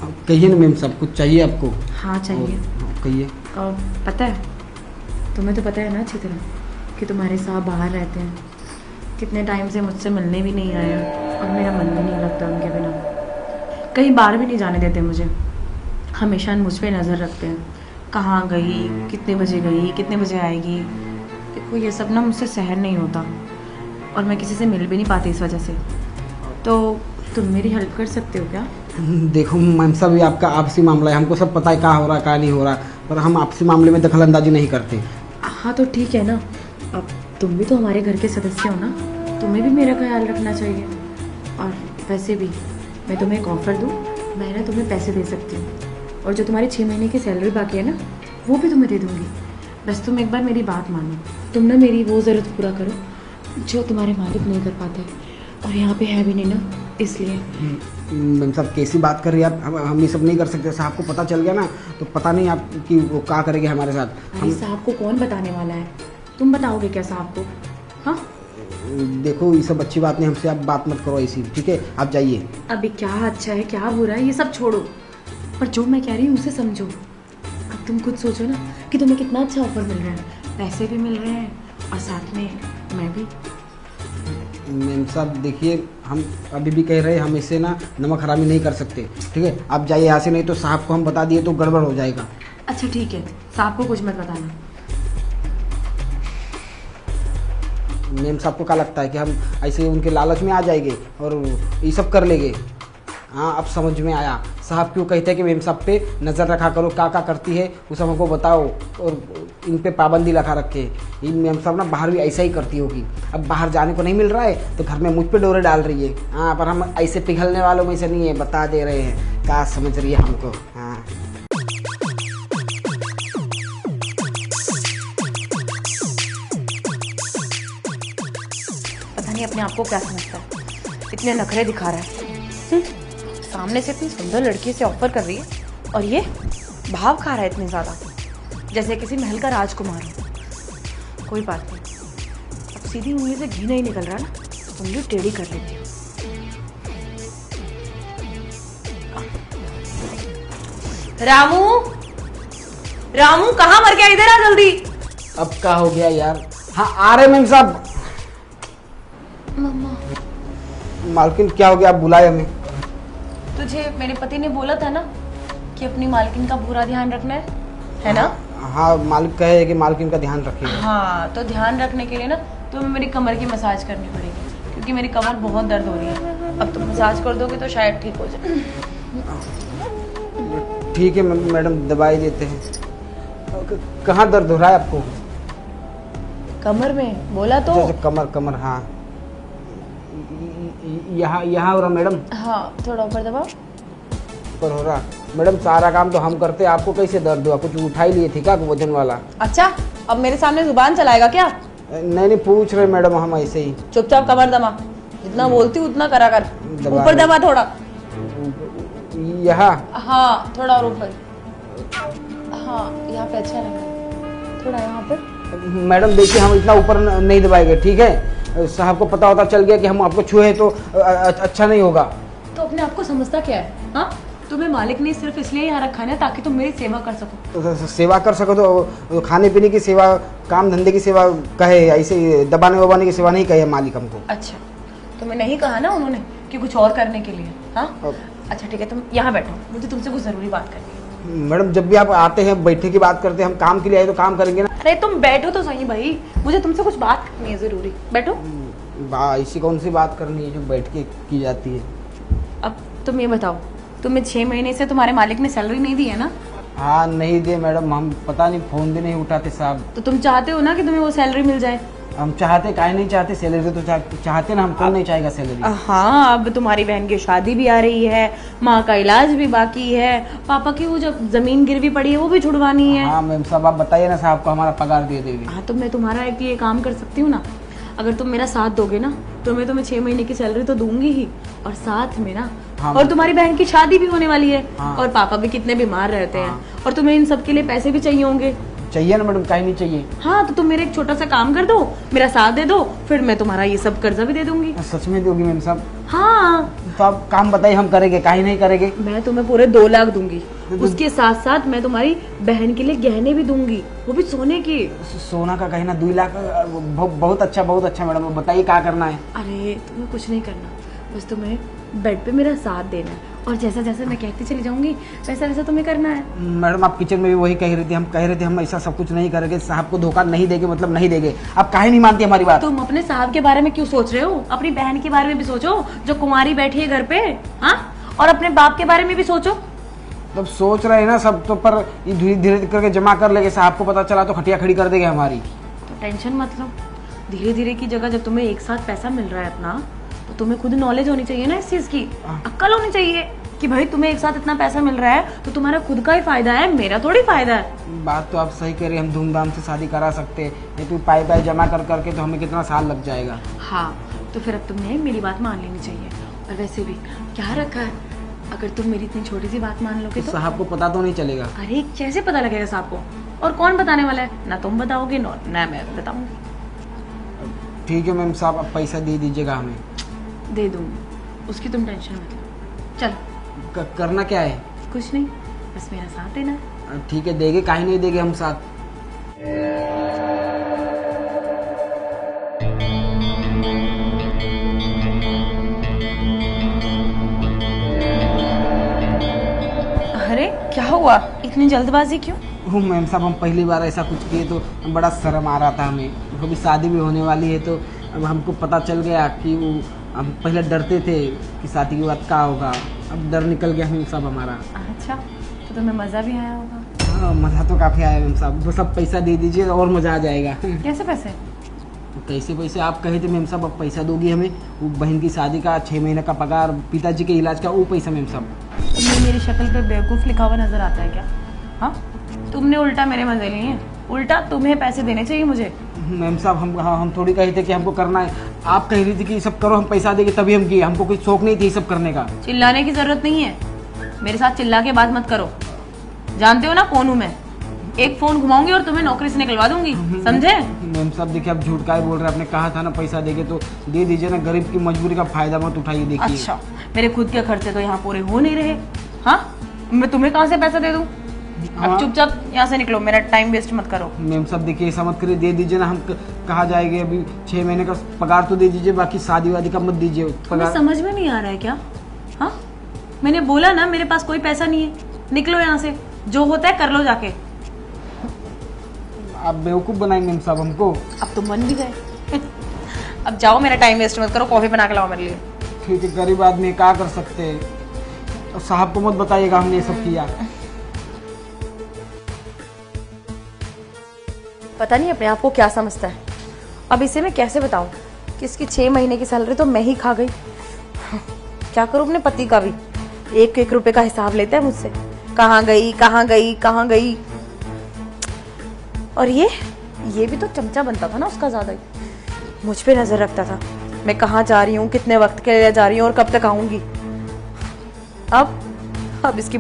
कहिए ना मैम, सब कुछ चाहिए आपको? हाँ चाहिए। कहिए। पता है, तुम्हें तो पता है ना अच्छी तरह कि तुम्हारे साहब बाहर रहते हैं, कितने टाइम से मुझसे मिलने भी नहीं आए और मेरा मन भी नहीं लगता उनके बिना। कहीं बाहर भी नहीं जाने देते मुझे, हमेशा मुझ पे नज़र रखते हैं, कहाँ गई, कितने बजे गई, कितने बजे आएगी। देखो ये सब ना मुझसे सहन नहीं होता और मैं किसी से मिल भी नहीं पाती इस वजह से। तो तुम मेरी हेल्प कर सकते हो क्या? देखो मैम साहब, ये आपका आपसी मामला है, हमको सब पता है क्या हो रहा है क्या नहीं हो रहा, पर हम आपसी मामले में दखल अंदाजी नहीं करते। हाँ तो ठीक है ना, अब तुम भी तो हमारे घर के सदस्य हो ना, तुम्हें भी मेरा ख्याल रखना चाहिए। और वैसे भी मैं तुम्हें एक ऑफ़र दूँ, मैं ना तुम्हें पैसे दे सकती हूँ और जो तुम्हारी 6 महीने की सैलरी बाकी है ना, वो भी तुम्हें दे दूँगी। बस तुम एक बार मेरी बात मानो, तुम ना मेरी वो ज़रूरत पूरा करो जो तुम्हारे मालिक नहीं कर पाते, और यहाँ पे है भी नहीं ना, इसलिए। मैम साहब कैसी बात कर रही है आप? हम ये सब नहीं कर सकते। साहब को पता चल गया ना तो पता नहीं आप कि वो क्या करेंगे हमारे साथ। अरे साहब को कौन बताने वाला है, तुम बताओगे क्या साहब को? हाँ देखो ये सब अच्छी बात नहीं, हमसे आप बात मत करो ऐसी, ठीक है? आप जाइए। अभी क्या अच्छा है क्या बुरा है ये सब छोड़ो, पर जो मैं कह रही हूँ उसे समझो। अब तुम खुद सोचो ना कि तुम्हें कितना अच्छा ऑफर मिल रहा है, पैसे भी मिल रहे हैं और साथ में मैं भी। मैम साहब देखिए, हम अभी भी कह रहे हैं हम इससे ना नमक हरामी नहीं कर सकते, ठीक है? आप जाइए यहाँ से, नहीं तो साहब को हम बता दिए तो गड़बड़ हो जाएगा। अच्छा ठीक है, साहब को कुछ मत बताना। मैम साहब को क्या लगता है कि हम ऐसे उनके लालच में आ जाएंगे और ये सब कर लेंगे? हाँ अब समझ में आया। साहब क्यों कहते हैं कि मैम साहब पे नज़र रखा करो, क्या क्या करती है वो सब हमको बताओ और इन पे पाबंदी लगा रखे। ये मैम साहब ना बाहर भी ऐसा ही करती होगी। अब बाहर जाने को नहीं मिल रहा है तो घर में मुझ पे डोरे डाल रही है। हाँ पर हम ऐसे पिघलने वालों में से नहीं है, बता दे रहे हैं। क्या समझ रही है हमको? हाँ पता नहीं अपने आप को क्या समझता है, इतने नखरे दिखा रहा है। सामने से इतनी सुंदर लड़की से ऑफर कर रही है और ये भाव खा रहा है इतने ज़्यादा, जैसे किसी महल का राजकुमार हो। कोई बात नहीं, अब सीधी उंगली से घी नहीं निकल रहा ना, उंगली टेढ़ी कर लेती हूँ। रामू, रामू कहाँ मर गया? इधर आ जल्दी। अब क्या हो गया यार? हाँ आ रहे मैम साहब। मम्मा मालकिन क्या हो गया, आप बुलाए हमें? तुझे मेरे पति ने बोला था ना कि अपनी मालकिन का पूरा ध्यान रखना है ना? हाँ मालिक कहे कि मालकिन का ध्यान रखिएगा। हाँ तो ध्यान रखने के लिए ना तुम्हें मेरी कमर की मसाज करनी पड़ेगी, क्योंकि मेरी कमर बहुत दर्द हो रही है। अब तुम मसाज कर दोगे तो शायद ठीक हो जाए। ठीक है मैडम, दवाई देते हैं। कहाँ दर्द हो रहा है आपको? कमर में बोला तो। कमर कमर, हाँ यहाँ यहाँ हो रहा मैडम? हाँ थोड़ा ऊपर दबाओ। ऊपर हो रहा मैडम? सारा काम तो हम करते, आपको कैसे दर्द हुआ? कुछ उठा ही लिए थे क्या वजन वाला? अच्छा अब मेरे सामने जुबान चलाएगा क्या? नहीं पूछ रहे मैडम हम ऐसे ही। चुपचाप कमर दबा, जितना बोलती हूँ उतना करा कर। ऊपर दबा थोड़ा। यहाँ? हाँ थोड़ा और ऊपर। हाँ यहाँ पे अच्छा लगा, थोड़ा यहाँ पे। मैडम देखिए हम इतना ऊपर नहीं दबाएंगे, ठीक है? साहब को पता होता चल गया कि हम आपको छुए तो अच्छा नहीं होगा। तो अपने आप को समझता क्या है? हाँ तुम्हें मालिक ने सिर्फ इसलिए यहाँ रखा है ना ताकि तुम मेरी सेवा कर सको। तो सेवा कर सको तो खाने पीने की सेवा, काम धंधे की सेवा कहे, ऐसे दबाने वबाने की सेवा नहीं कहे मालिक हमको। अच्छा तुम्हें नहीं कहा ना उन्होंने कि कुछ और करने के लिए? हाँ अच्छा ठीक है, तुम यहाँ बैठो, मुझे तुमसे कुछ जरूरी बात करनी है। मैडम जब भी आप आते हैं बैठने की बात करते हैं, हम काम के लिए आए तो काम करेंगे ना। अरे तुम बैठो तो सही भाई, मुझे तुमसे कुछ बात करनी है जरूरी। बैठो। ऐसी कौन सी बात करनी है जो बैठ के की जाती है? अब तुम ये बताओ, तुम्हें 6 महीने से तुम्हारे मालिक ने सैलरी नहीं दी है ना? हाँ नहीं दे मैडम, हम पता नहीं फोन भी नहीं उठाते साहब। तो तुम चाहते हो ना कि तुम्हें वो सैलरी मिल जाए? हम चाहते काहे नहीं चाहते? सैलरी तो चाहते ना, हम कौन नहीं चाहेगा सैलरी? हाँ अब तुम्हारी बहन की शादी भी आ रही है, माँ का इलाज भी बाकी है, पापा की वो जो जमीन गिरवी पड़ी है वो भी छुड़वानी है। हाँ मैम साहब आप बताइए ना, साहब को हमारा पगार दे देगी। हाँ तो मैं तुम्हारा एक ये काम कर सकती हूँ ना, अगर तुम मेरा साथ दोगे ना तो मैं तुम्हें 6 महीने की सैलरी तो दूंगी ही, और साथ में ना हाँ, और तुम्हारी बहन की शादी भी होने वाली है। हाँ, और पापा भी कितने बीमार रहते हाँ, हैं और तुम्हें इन सब के लिए पैसे भी चाहिए होंगे, चाहिए ना मैडम, काहे नहीं चाहिए। हाँ तो तुम मेरा एक छोटा सा काम कर दो, मेरा साथ दे दो, फिर मैं तुम्हारा ये सब कर्जा भी दे दूंगी। सच में दोगी मैम साहब? हाँ तो आप काम बताइए, हम करेंगे, काहे नहीं करेंगे। मैं तुम्हें पूरे 2 लाख दूंगी, उसके साथ साथ मैं तुम्हारी बहन के लिए गहने भी दूंगी, वो भी सोने के। सोना का गहना 2 लाख? बहुत अच्छा मैडम, बताइए क्या करना है। अरे तुम्हें कुछ नहीं करना, बस तुम्हें बेड पे मेरा साथ देना है, और जैसा जैसा मैं कहती चली जाऊंगी वैसा वैसा तुम्हें करना है। मैडम आप किचन में भी वही कह रही थी, हम कह रहे थे हम ऐसा सब कुछ नहीं करेंगे, साहब को धोखा नहीं देंगे, मतलब नहीं देंगे। आप काहे नहीं मानती हमारी बात? तुम अपने साहब के बारे में क्यों सोच रहे हो, अपनी बहन के बारे में भी सोचो जो कुंवारी बैठी है घर पे। हाँ, और अपने बाप के बारे में भी सोचो। तब सोच रहे हैं ना सब, तो पर ये धीरे धीरे करके जमा कर लेंगे, साहब को पता चला तो खटिया खड़ी कर देंगे हमारी। तो टेंशन मत लो, धीरे धीरे की जगह जब तुम्हें एक साथ पैसा मिल रहा है अपना, तो तुम्हें खुद नॉलेज होनी चाहिए ना इस चीज की, अक्ल होनी चाहिए कि भाई तुम्हें एक साथ इतना पैसा मिल रहा है तो तुम्हारा खुद का ही फायदा है, मेरा थोड़ी फायदा है। बात तो आप सही कह रहे हैं, हम धूमधाम से शादी करा सकते हैं, लेकिन पाई पाई जमा कर करके तो हमें कितना साल लग जाएगा। हाँ तो फिर अब तुमने मेरी बात मान लेनी चाहिए। और वैसे भी क्या रखा है, अगर तुम मेरी इतनी छोटी सी बात मान लोगे तो साहब को पता तो नहीं चलेगा? अरे कैसे पता लगेगा साहब को, और कौन बताने वाला है, ना तुम बताओगे ना मैं बताऊंगी। ठीक है मैम साहब, आप पैसा दे दीजिएगा हमें। दे दूंगी, उसकी तुम टेंशन मत लो। चल करना क्या है? कुछ नहीं, बस मेरा साथ देना है। ठीक है, देंगे, काहे नहीं देंगे हम साथ। अरे क्या हुआ, इतनी जल्दबाजी क्यों? मैम साहब हम पहली बार ऐसा कुछ किए तो बड़ा शर्म आ रहा था हमें, अभी शादी भी होने वाली है, तो अब हमको पता चल गया कि वो, हम पहले डरते थे कि शादी के बाद क्या होगा, अब डर निकल गया मैम साहब हमारा। अच्छा तो तुम्हें मजा भी आया होगा? हाँ मज़ा तो काफ़ी आया मैम साहब, बस अब पैसा दे दीजिए और मज़ा आ जाएगा। कैसे पैसे? कैसे पैसे आप कहे थे मैम साहब, अब पैसा दोगी हमें, वो बहन की शादी का 6 महीने का पगार, पिताजी के इलाज का वो पैसा मैम साहब। तुम्हें मेरी शक्ल पे बेवकूफ़ लिखा हुआ नजर आता है क्या? हाँ, तुमने उल्टा मेरे मजे लिए हैं, उल्टा तुम्हें पैसे देने चाहिए मुझे। मैम साहब हम थोड़ी कहे थे कि हमको करना है, आप कह रही थी कि ये सब करो, हम पैसा देंगे तभी हम किए, हमको कोई शौक नहीं थी ये सब करने का। चिल्लाने की जरूरत नहीं है, मेरे साथ चिल्ला के बात मत करो, जानते हो ना कौन हूँ मैं। एक फोन घुमाऊंगी और तुम्हें नौकरी से निकलवा दूंगी, समझे? मैम साहब देखिए आप झूठ का ही बोल रहे हैं, आपने कहा था ना पैसा देंगे तो दे दीजिए ना, गरीब की मजबूरी का फायदा मत उठाइए। देखिए अच्छा, मेरे खुद के खर्चे तो यहाँ पूरे हो नहीं रहे, हाँ मैं तुम्हें कहाँ से पैसा दे दूँ? अब चुपचाप यहाँ से निकलो, मेरा टाइम वेस्ट मत करो। मैम साहब देखिए ऐसा मत करिए, दे दीजिए ना, हम कहाँ जाएंगे, अभी 6 महीने का पगार तो दे दीजिए, बाकी शादी वादी का मत दीजिए पगार। समझ में नहीं आ रहा है क्या? हाँ मैंने बोला ना मेरे पास कोई पैसा नहीं है, निकलो यहाँ से, जो होता है कर लो जाके। आप बेवकूफ़ बनाए मैम साहब हमको। अब तुम बन भी गए। अब जाओ, मेरा टाइम वेस्ट मत करो, कॉफी बना के लाओ मेरे लिए। ठीक है, गरीब आदमी क्या कर सकते हैं, और साहब को मत बताइएगा हमने ये सब किया। पता नहीं अपने आप को क्या समझता है, अब इसे मैं कैसे बताऊं कि इसकी 6 महीने की सैलरी तो मैं ही खा गई। क्या करूं अपने पति का भी, 1-1 रुपए का हिसाब लेता है मुझसे, कहाँ गई कहाँ गई कहाँ गई। और ये भी तो चमचा बनता था ना उसका, ज्यादा ही मुझ पे नजर रखता था, मैं कहाँ जा रही हूँ, कितने वक्त के लिए जा रही हूँ और कब तक आऊंगी। अब इसकी